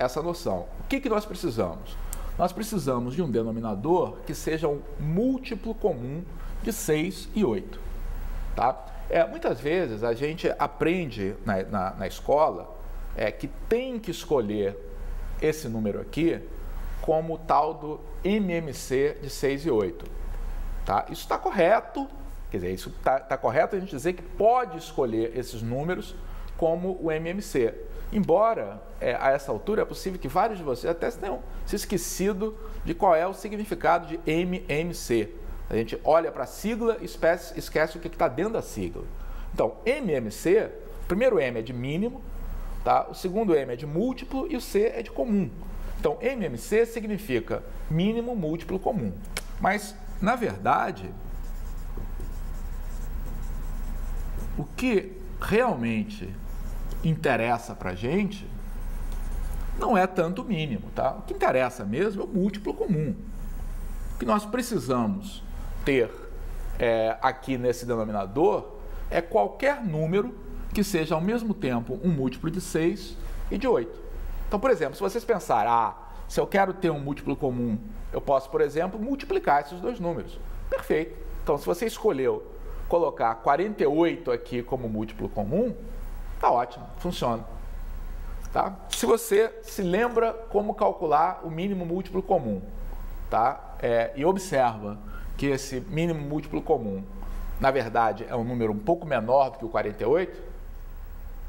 essa noção. O que nós precisamos? Nós precisamos de um denominador que seja um múltiplo comum de 6 e 8. Tá? Muitas vezes a gente aprende na escola que tem que escolher esse número aqui como o tal do MMC de 6 e 8. Tá? Isso está correto, quer dizer, isso está correto a gente dizer que pode escolher esses números como o MMC. Embora, a essa altura, é possível que vários de vocês até tenham se esquecido de qual é o significado de MMC. A gente olha para a sigla e esquece o que está dentro da sigla. Então, MMC, o primeiro M é de mínimo, tá? O segundo M é de múltiplo e o C é de comum. Então, MMC significa mínimo múltiplo comum. Mas, na verdade, o que realmente interessa para a gente não é tanto o mínimo, tá? O que interessa mesmo é o múltiplo comum. O que nós precisamos ter aqui nesse denominador é qualquer número que seja ao mesmo tempo um múltiplo de 6 e de 8. Então, por exemplo, se vocês pensarem, se eu quero ter um múltiplo comum, eu posso, por exemplo, multiplicar esses dois números. Perfeito. Então, se você escolheu colocar 48 aqui como múltiplo comum, tá ótimo, funciona. Tá? Se você se lembra como calcular o mínimo múltiplo comum, tá? E observa que esse mínimo múltiplo comum, na verdade, é um número um pouco menor do que o 48,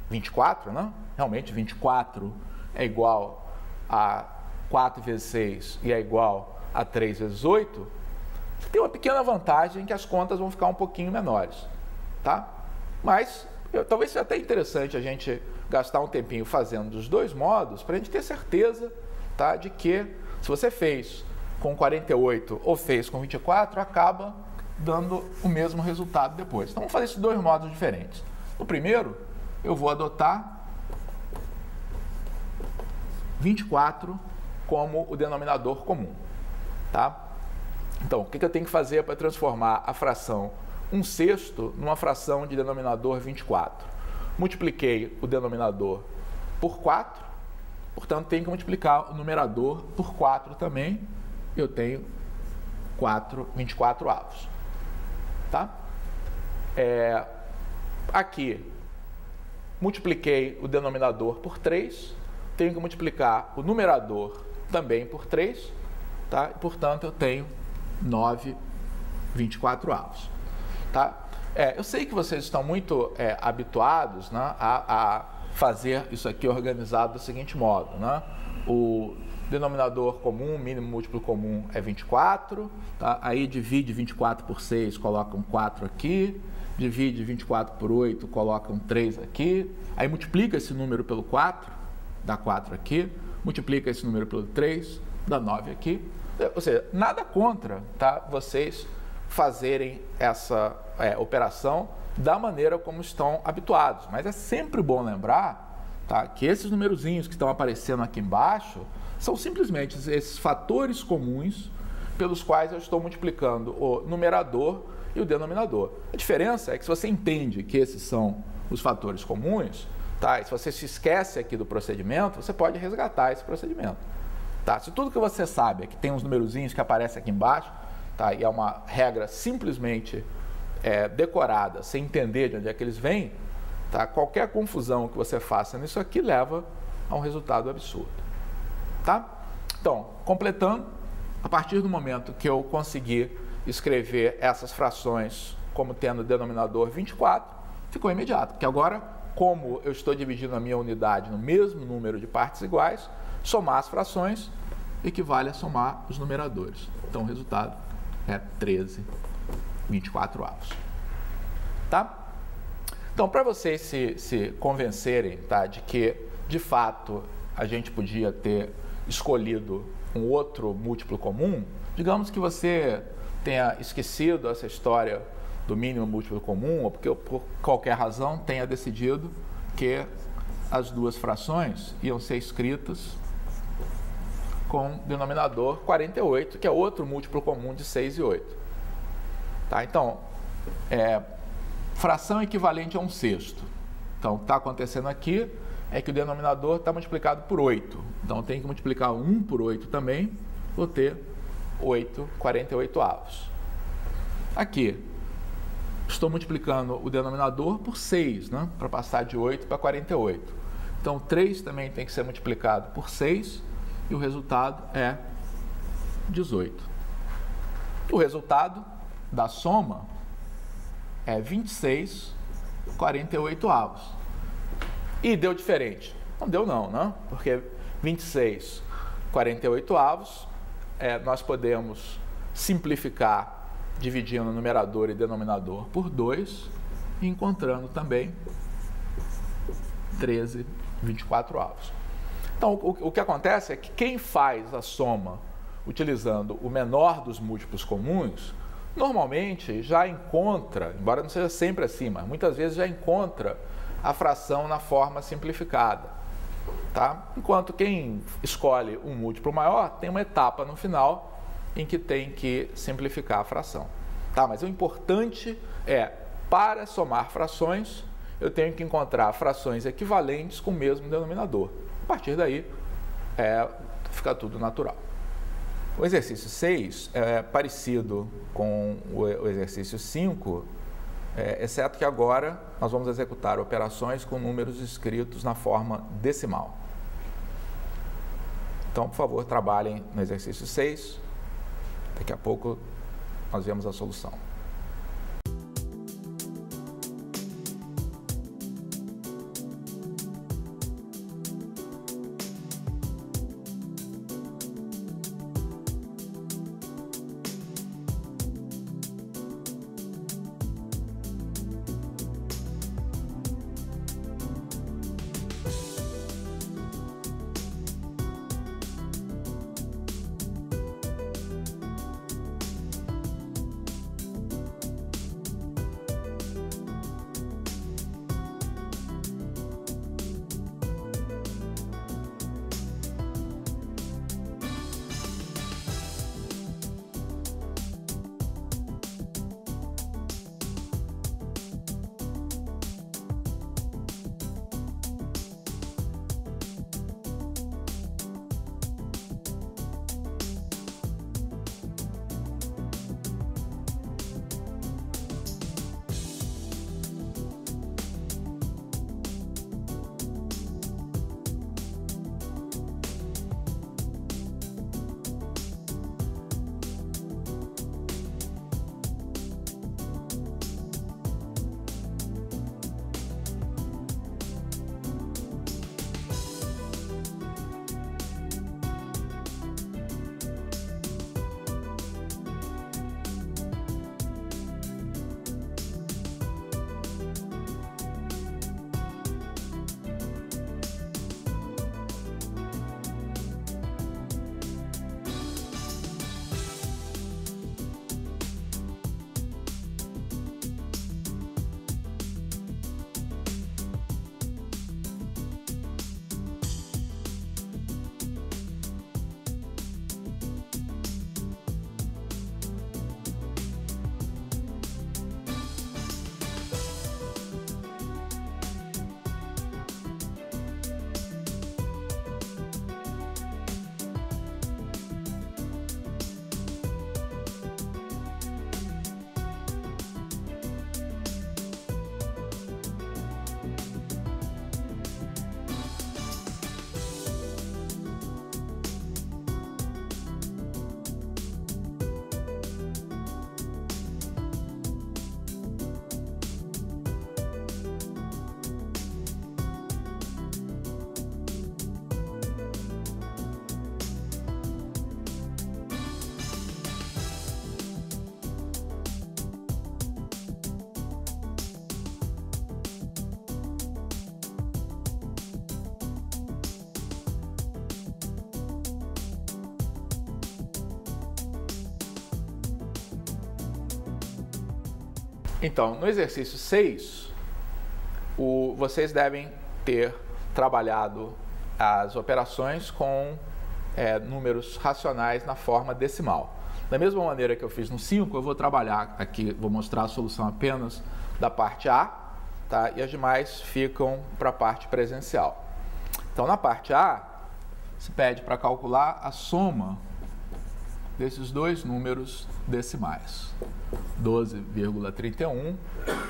24, né? Realmente, 24 é igual a 4 vezes 6 e é igual a 3 vezes 8, tem uma pequena vantagem que as contas vão ficar um pouquinho menores, tá? Mas talvez seja até interessante a gente gastar um tempinho fazendo dos dois modos para a gente ter certeza, tá, de que se você fez com 48 ou fez com 24, acaba dando o mesmo resultado depois. Então vamos fazer esses dois modos diferentes. No primeiro, eu vou adotar 24 como o denominador comum, tá? Então, o que eu tenho que fazer para transformar a fração 1/6 numa fração de denominador 24? Multipliquei o denominador por 4, portanto, tenho que multiplicar o numerador por 4 também. Eu tenho 24 avos. Tá? Aqui, multipliquei o denominador por 3, tenho que multiplicar o numerador também por 3, tá? E, portanto, eu tenho 9/24 avos. Tá? Eu sei que vocês estão muito habituados, né, a fazer isso aqui organizado do seguinte modo, né? O denominador comum, mínimo múltiplo comum é 24, tá? Aí divide 24 por 6, coloca um 4 aqui, divide 24 por 8, coloca um 3 aqui, aí multiplica esse número pelo 4, dá 4 aqui, multiplica esse número pelo 3, dá 9 aqui. Ou seja, nada contra, tá, vocês fazerem essa operação da maneira como estão habituados, mas é sempre bom lembrar, tá, que esses numerozinhos que estão aparecendo aqui embaixo são simplesmente esses fatores comuns pelos quais eu estou multiplicando o numerador e o denominador. A diferença é que se você entende que esses são os fatores comuns, tá, e se você se esquece aqui do procedimento, você pode resgatar esse procedimento. Tá? Se tudo que você sabe é que tem uns numerozinhos que aparecem aqui embaixo, tá, e é uma regra simplesmente decorada, sem entender de onde é que eles vêm, tá, qualquer confusão que você faça nisso aqui leva a um resultado absurdo. Tá? Então, completando, a partir do momento que eu conseguir escrever essas frações como tendo o denominador 24, ficou imediato, porque agora, como eu estou dividindo a minha unidade no mesmo número de partes iguais, somar as frações equivale a somar os numeradores. Então, o resultado é 13/24 avos. Tá? Então, para vocês se convencerem, tá, de que, de fato, a gente podia ter escolhido um outro múltiplo comum, digamos que você tenha esquecido essa história do mínimo múltiplo comum, ou porque por qualquer razão tenha decidido que as duas frações iam ser escritas com denominador 48, que é outro múltiplo comum de 6 e 8. Tá? Então, fração equivalente a 1/6. Então, o que está acontecendo aqui é que o denominador está multiplicado por 8. Então, tem que multiplicar 1 por 8 também, vou ter 8/48. Aqui, estou multiplicando o denominador por 6, né? Para passar de 8 para 48. Então, 3 também tem que ser multiplicado por 6 e o resultado é 18. O resultado da soma é 26/48. E deu diferente? Não deu não, né? Porque 26/48 nós podemos simplificar dividindo numerador e denominador por 2 e encontrando também 13/24. Então, o que acontece é que quem faz a soma utilizando o menor dos múltiplos comuns, normalmente já encontra, embora não seja sempre assim, mas muitas vezes já encontra a fração na forma simplificada, tá? Enquanto quem escolhe um múltiplo maior tem uma etapa no final em que tem que simplificar a fração, tá? Mas o importante é, para somar frações, eu tenho que encontrar frações equivalentes com o mesmo denominador. A partir daí, fica tudo natural. O exercício 6 é parecido com o exercício 5, exceto que agora nós vamos executar operações com números escritos na forma decimal. Então, por favor, trabalhem no exercício 6. Daqui a pouco nós vemos a solução. Então, no exercício 6, vocês devem ter trabalhado as operações com números racionais na forma decimal. Da mesma maneira que eu fiz no 5, eu vou trabalhar aqui, vou mostrar a solução apenas da parte A, tá? E as demais ficam para a parte presencial. Então, na parte A, se pede para calcular a soma desses dois números decimais, 12,31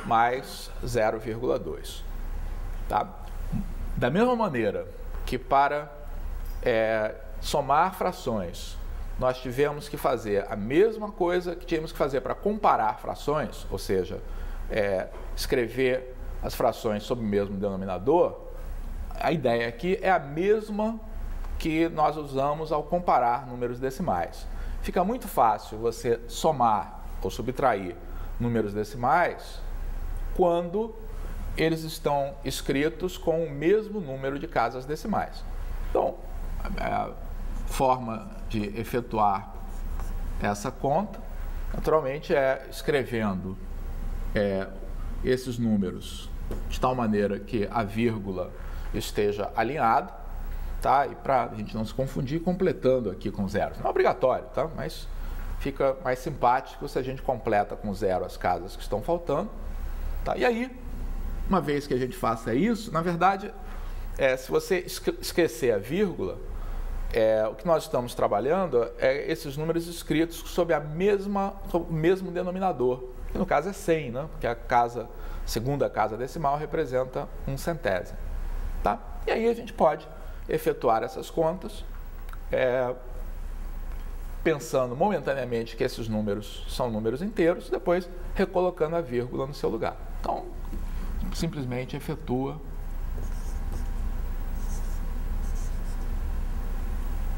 mais 0,2. Tá? Da mesma maneira que para somar frações, nós tivemos que fazer a mesma coisa que tínhamos que fazer para comparar frações, ou seja, escrever as frações sob o mesmo denominador, a ideia aqui é a mesma que nós usamos ao comparar números decimais. Fica muito fácil você somar ou subtrair números decimais quando eles estão escritos com o mesmo número de casas decimais. Então, a forma de efetuar essa conta, naturalmente, é escrevendo esses números de tal maneira que a vírgula esteja alinhada, tá? E para a gente não se confundir, completando aqui com zero. Não é obrigatório, tá? Mas fica mais simpático se a gente completa com zero as casas que estão faltando, tá? E aí, uma vez que a gente faça isso, na verdade, se você esquecer a vírgula, o que nós estamos trabalhando é esses números escritos sob o mesmo denominador, que no caso é 100, né? Porque a segunda casa decimal representa 1/100. Tá? E aí a gente pode efetuar essas contas, pensando momentaneamente que esses números são números inteiros, depois recolocando a vírgula no seu lugar. Então, simplesmente efetua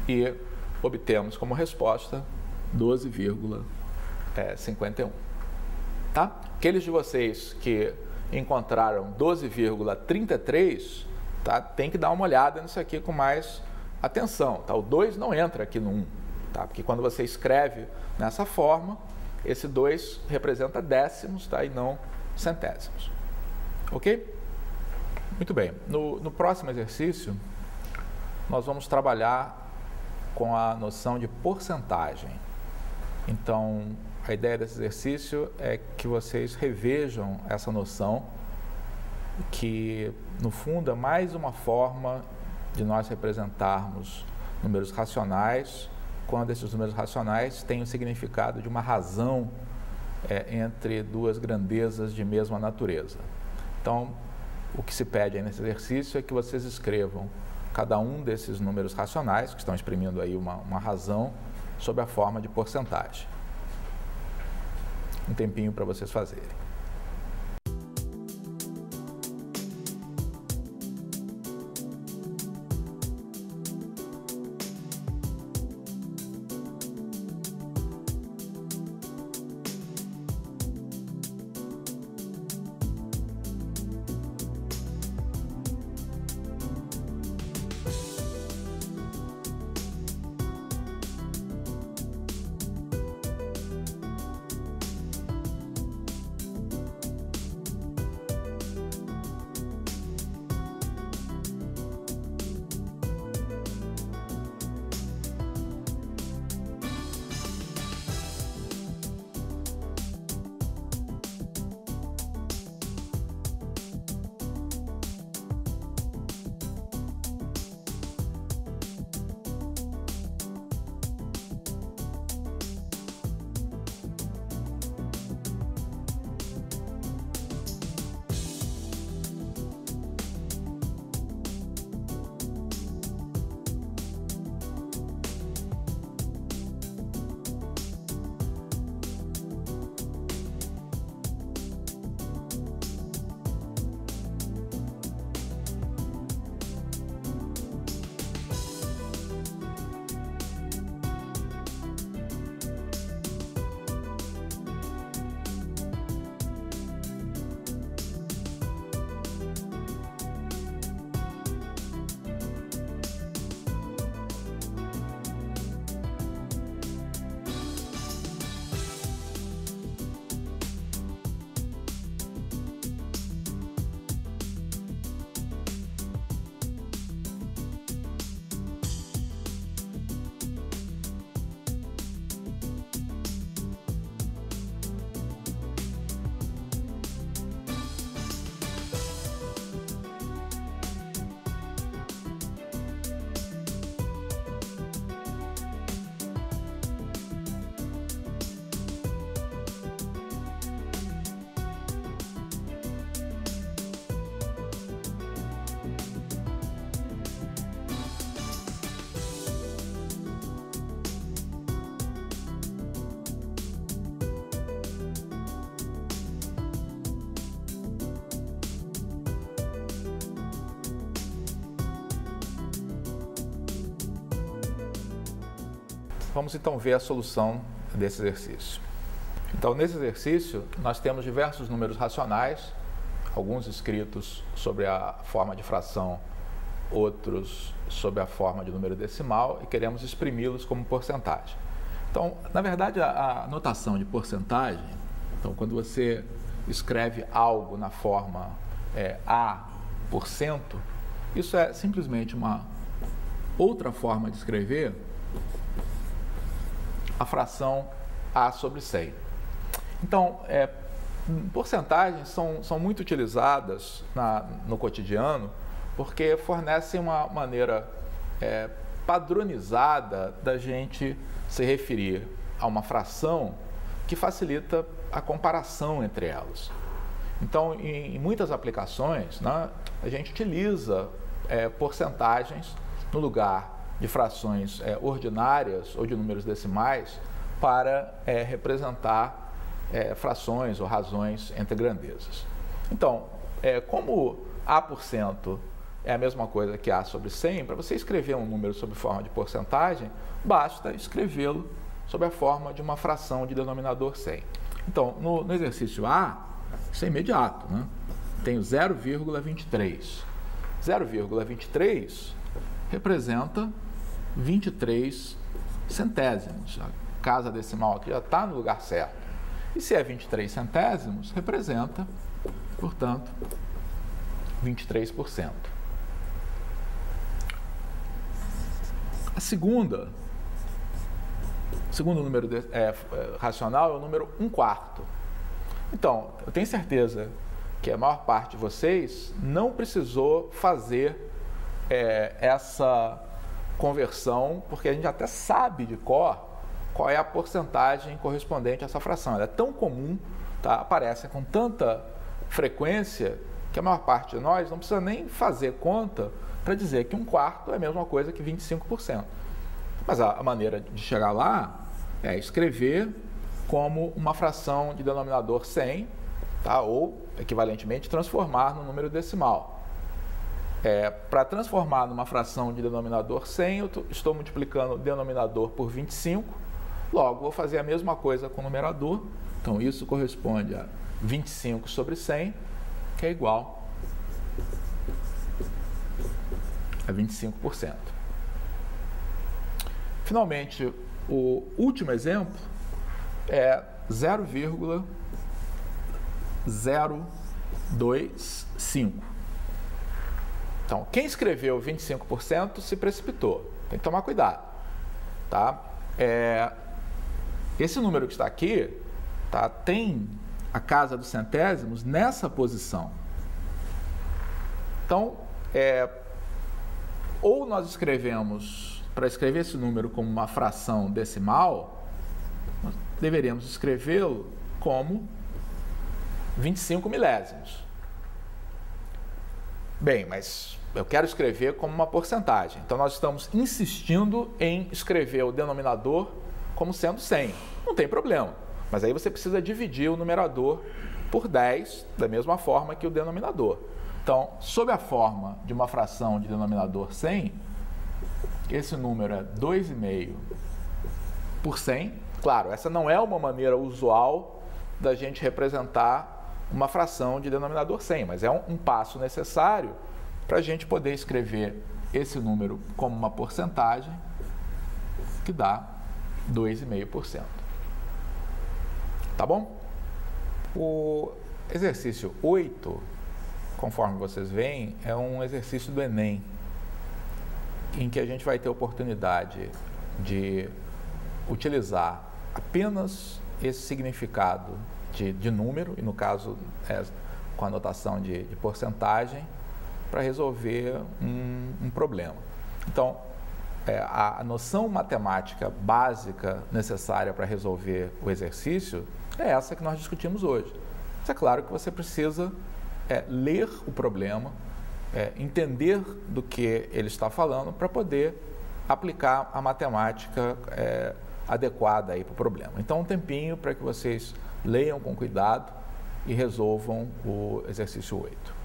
e obtemos como resposta 12,51. Tá? Aqueles de vocês que encontraram 12,33, tá? Tem que dar uma olhada nisso aqui com mais atenção. Tá? O 2 não entra aqui no 1, tá? Porque quando você escreve nessa forma, esse 2 representa décimos, tá? E não centésimos. Ok? Muito bem. No próximo exercício, nós vamos trabalhar com a noção de porcentagem. Então, a ideia desse exercício é que vocês revejam essa noção, que, no fundo, é mais uma forma de nós representarmos números racionais, quando esses números racionais têm o significado de uma razão entre duas grandezas de mesma natureza. Então, o que se pede aí nesse exercício é que vocês escrevam cada um desses números racionais, que estão exprimindo aí uma razão, sob a forma de porcentagem. Um tempinho para vocês fazerem. vamos então ver a solução desse exercício. Então, nesse exercício, nós temos diversos números racionais, alguns escritos sobre a forma de fração, outros sob a forma de número decimal, e queremos exprimi-los como porcentagem. Então, na verdade, a notação de porcentagem, então, quando você escreve algo na forma A%, isso é simplesmente uma outra forma de escrever a fração A sobre 100. Então, porcentagens são muito utilizadas no cotidiano porque fornecem uma maneira padronizada da gente se referir a uma fração que facilita a comparação entre elas. Então, em muitas aplicações, né, a gente utiliza porcentagens no lugar de frações ordinárias ou de números decimais para representar frações ou razões entre grandezas. Então, como A% é a mesma coisa que A sobre 100, para você escrever um número sob forma de porcentagem, basta escrevê-lo sob a forma de uma fração de denominador 100. Então, no exercício A, isso é imediato, né? Tenho 0,23. 0,23 representa 23 centésimos. A casa decimal aqui já está no lugar certo. E se é 23 centésimos, representa, portanto, 23%. O segundo número racional é o número 1/4. Então, eu tenho certeza que a maior parte de vocês não precisou fazer essa conversão, porque a gente até sabe de cor qual é a porcentagem correspondente a essa fração. Ela é tão comum, tá? Aparece com tanta frequência, que a maior parte de nós não precisa nem fazer conta para dizer que 1/4 é a mesma coisa que 25%. Mas a maneira de chegar lá é escrever como uma fração de denominador 100, tá? Ou, equivalentemente, transformar no número decimal. Para transformar numa fração de denominador 100, eu estou multiplicando o denominador por 25, logo vou fazer a mesma coisa com o numerador. Então, isso corresponde a 25 sobre 100, que é igual a 25%. Finalmente, o último exemplo é 0,025. Então, quem escreveu 25% se precipitou. Tem que tomar cuidado, tá? Esse número que está aqui, tá, tem a casa dos centésimos nessa posição. Então, ou nós escrevemos, para escrever esse número como uma fração decimal, nós deveríamos escrevê-lo como 25 milésimos. Bem, mas eu quero escrever como uma porcentagem. Então, nós estamos insistindo em escrever o denominador como sendo 100. Não tem problema. Mas aí você precisa dividir o numerador por 10, da mesma forma que o denominador. Então, sob a forma de uma fração de denominador 100, esse número é 2,5 por 100. Claro, essa não é uma maneira usual da gente representar uma fração de denominador 100, mas é um passo necessário para a gente poder escrever esse número como uma porcentagem, que dá 2,5%. Tá bom? O exercício 8, conforme vocês veem, é um exercício do Enem, em que a gente vai ter oportunidade de utilizar apenas esse significado de número, e no caso com a notação de porcentagem, para resolver um problema. Então, a noção matemática básica necessária para resolver o exercício é essa que nós discutimos hoje. Mas é claro que você precisa ler o problema, entender do que ele está falando para poder aplicar a matemática adequada aí para o problema. Então, um tempinho para que vocês leiam com cuidado e resolvam o exercício 8.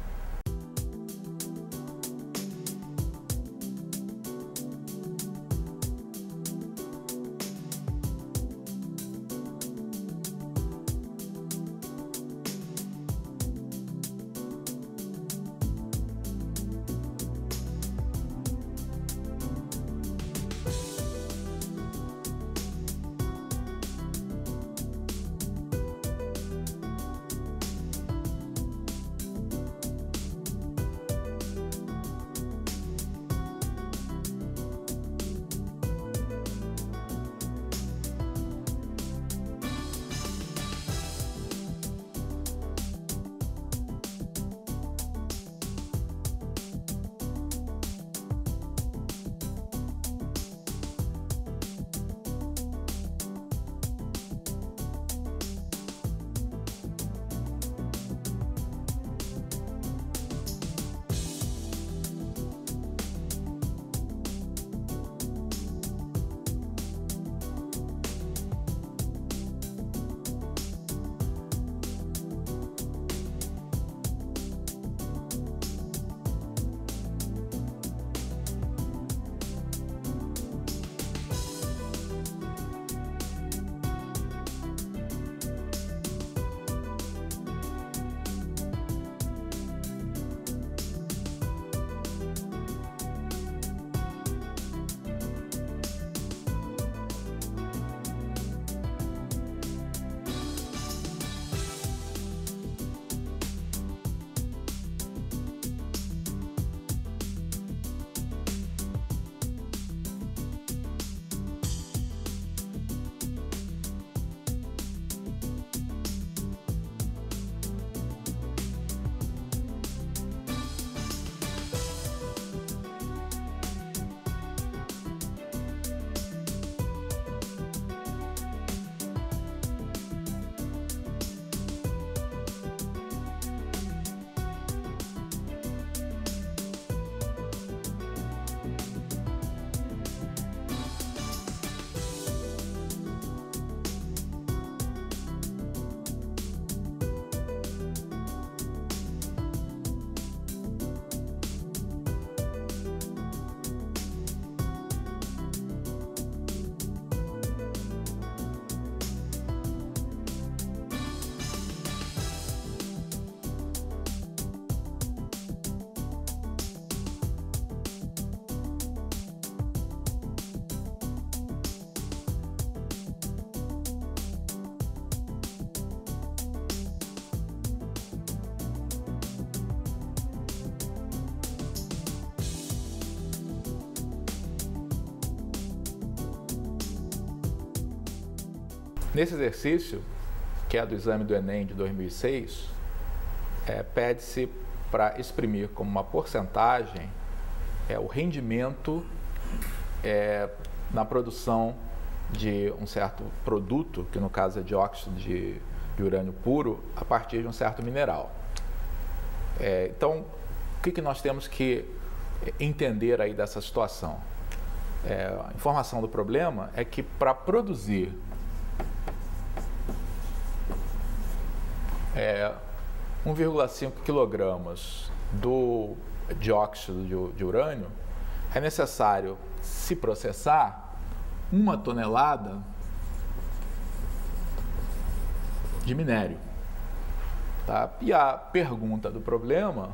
Nesse exercício, que é do exame do Enem de 2006, pede-se para exprimir como uma porcentagem o rendimento na produção de um certo produto, que no caso é dióxido de urânio puro, a partir de um certo mineral. Então, o que nós temos que entender aí dessa situação? A informação do problema é que para produzir 1,5 quilogramas do dióxido de urânio, é necessário se processar 1 tonelada de minério. Tá? E a pergunta do problema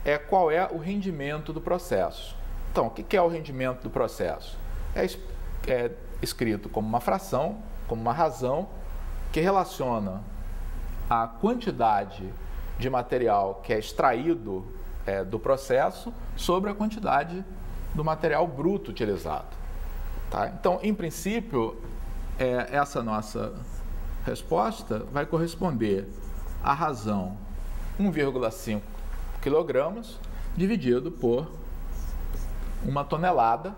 é qual é o rendimento do processo. Então, o que é o rendimento do processo? É escrito como uma fração, como uma razão, que relaciona a quantidade de material que é extraído do processo sobre a quantidade do material bruto utilizado. Tá? Então, em princípio, essa nossa resposta vai corresponder à razão 1,5 quilogramas dividido por 1 tonelada,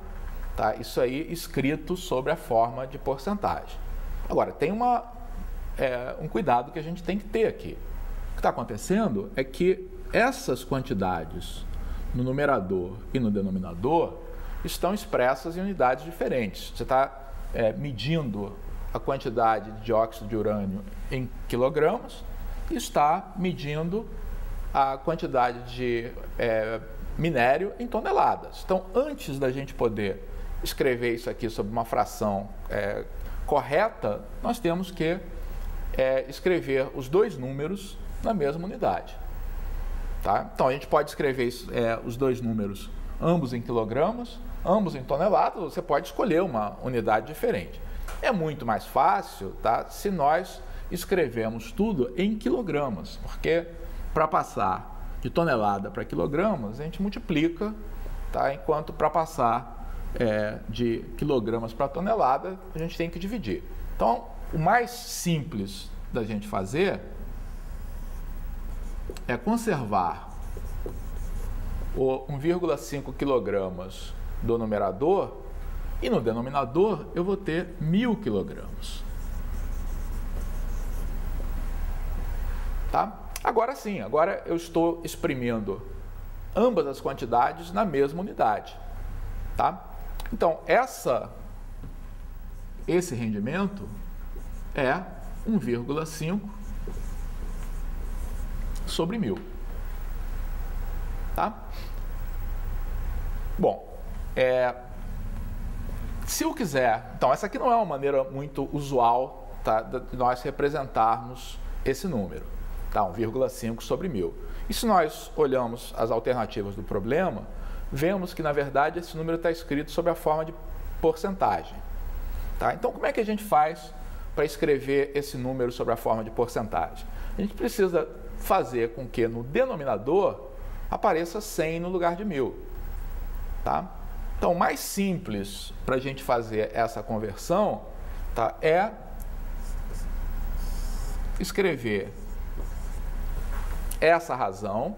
tá? Isso aí escrito sobre a forma de porcentagem. Agora, tem um cuidado que a gente tem que ter aqui. O que está acontecendo é que essas quantidades no numerador e no denominador estão expressas em unidades diferentes. Você está medindo a quantidade de dióxido de urânio em quilogramas e está medindo a quantidade de minério em toneladas. Então, antes da gente poder escrever isso aqui sob uma fração correta, nós temos que escrever os dois números na mesma unidade. Tá? Então, a gente pode escrever os dois números ambos em quilogramas, ambos em toneladas, você pode escolher uma unidade diferente. É muito mais fácil, tá, se nós escrevemos tudo em quilogramas, porque para passar de tonelada para quilogramas, a gente multiplica, tá, enquanto para passar de quilogramas para tonelada, a gente tem que dividir. Então, o mais simples da gente fazer é conservar o 1,5 quilogramas do numerador e no denominador eu vou ter 1.000 quilogramas. Tá? Agora sim, agora eu estou exprimindo ambas as quantidades na mesma unidade. Tá? Então, esse rendimento é 1,5 sobre 1.000. Tá? Bom, se eu quiser... Então, essa aqui não é uma maneira muito usual, tá, de nós representarmos esse número. Tá? 1,5 sobre 1.000. E se nós olhamos as alternativas do problema, vemos que, na verdade, esse número está escrito sob a forma de porcentagem. Tá? Então, como é que a gente faz para escrever esse número sob a forma de porcentagem? A gente precisa fazer com que no denominador apareça 100 no lugar de 1.000. Tá? Então, o mais simples para a gente fazer essa conversão, tá, é escrever essa razão,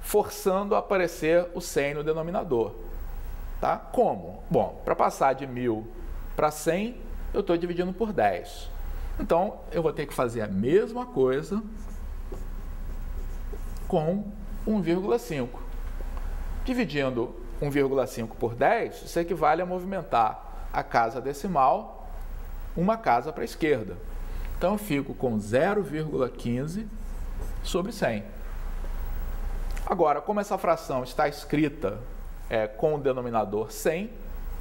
forçando a aparecer o 100 no denominador. Tá? Como? Bom, para passar de 1.000 para 100, eu estou dividindo por 10. Então, eu vou ter que fazer a mesma coisa com 1,5. Dividindo 1,5 por 10, isso equivale a movimentar a casa decimal uma casa para a esquerda. Então, eu fico com 0,15 sobre 100. Agora, como essa fração está escrita com o denominador 100,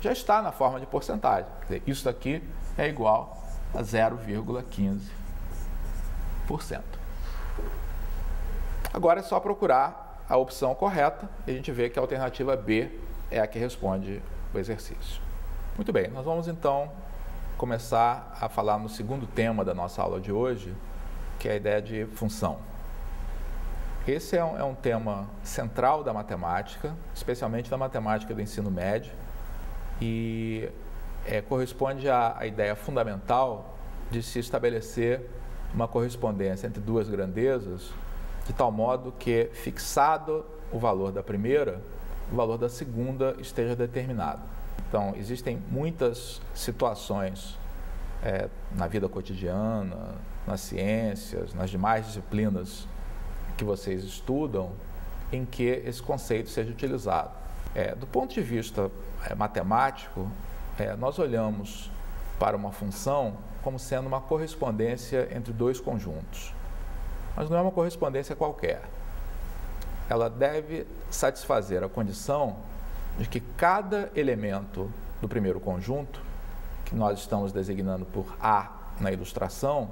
já está na forma de porcentagem. Quer dizer, isso daqui é igual a 0,15%. Agora é só procurar a opção correta e a gente vê que a alternativa B é a que responde o exercício. Muito bem, nós vamos então começar a falar no segundo tema da nossa aula de hoje, que é a ideia de função. Esse é um tema central da matemática, especialmente da matemática do ensino médio, e corresponde à ideia fundamental de se estabelecer uma correspondência entre duas grandezas, de tal modo que, fixado o valor da primeira, o valor da segunda esteja determinado. Então, existem muitas situações na vida cotidiana, nas ciências, nas demais disciplinas que vocês estudam, em que esse conceito seja utilizado. Do ponto de vista matemático, nós olhamos para uma função como sendo uma correspondência entre dois conjuntos. Mas não é uma correspondência qualquer. Ela deve satisfazer a condição de que cada elemento do primeiro conjunto, que nós estamos designando por A na ilustração,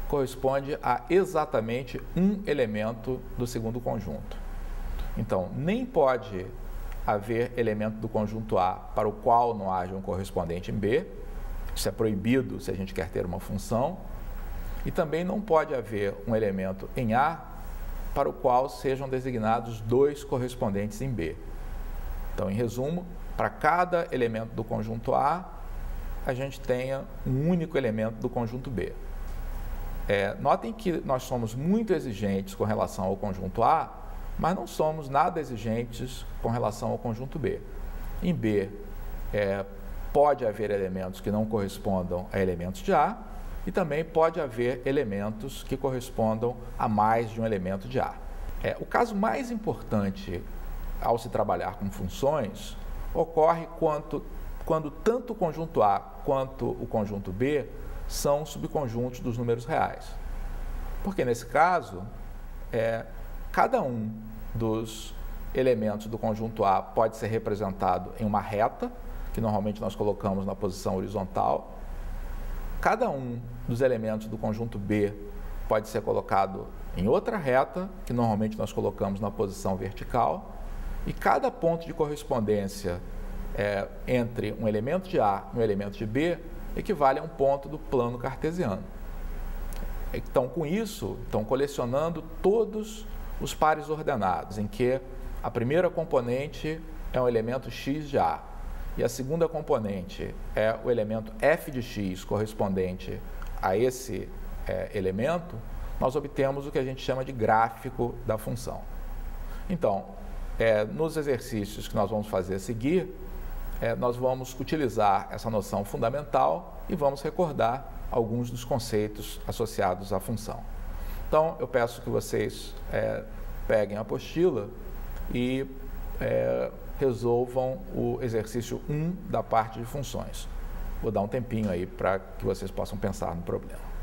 corresponde a exatamente um elemento do segundo conjunto. Então, nem pode haver elemento do conjunto A para o qual não haja um correspondente em B. Isso é proibido se a gente quer ter uma função. E também não pode haver um elemento em A para o qual sejam designados dois correspondentes em B. Então, em resumo, para cada elemento do conjunto A, a gente tenha um único elemento do conjunto B. Notem que nós somos muito exigentes com relação ao conjunto A, mas não somos nada exigentes com relação ao conjunto B. Em B, pode haver elementos que não correspondam a elementos de A, e também pode haver elementos que correspondam a mais de um elemento de A. O caso mais importante ao se trabalhar com funções ocorre quando tanto o conjunto A quanto o conjunto B são subconjuntos dos números reais. Porque nesse caso, cada um dos elementos do conjunto A pode ser representado em uma reta, que normalmente nós colocamos na posição horizontal. Cada um dos elementos do conjunto B pode ser colocado em outra reta, que normalmente nós colocamos na posição vertical, e cada ponto de correspondência entre um elemento de A e um elemento de B equivale a um ponto do plano cartesiano. Então, com isso, estão colecionando todos os pares ordenados, em que a primeira componente é um elemento x de A, e a segunda componente é o elemento f de x correspondente a esse elemento, nós obtemos o que a gente chama de gráfico da função. Então, nos exercícios que nós vamos fazer a seguir, nós vamos utilizar essa noção fundamental e vamos recordar alguns dos conceitos associados à função. Então, eu peço que vocês peguem a apostila e resolvam o exercício 1 da parte de funções. Vou dar um tempinho aí para que vocês possam pensar no problema.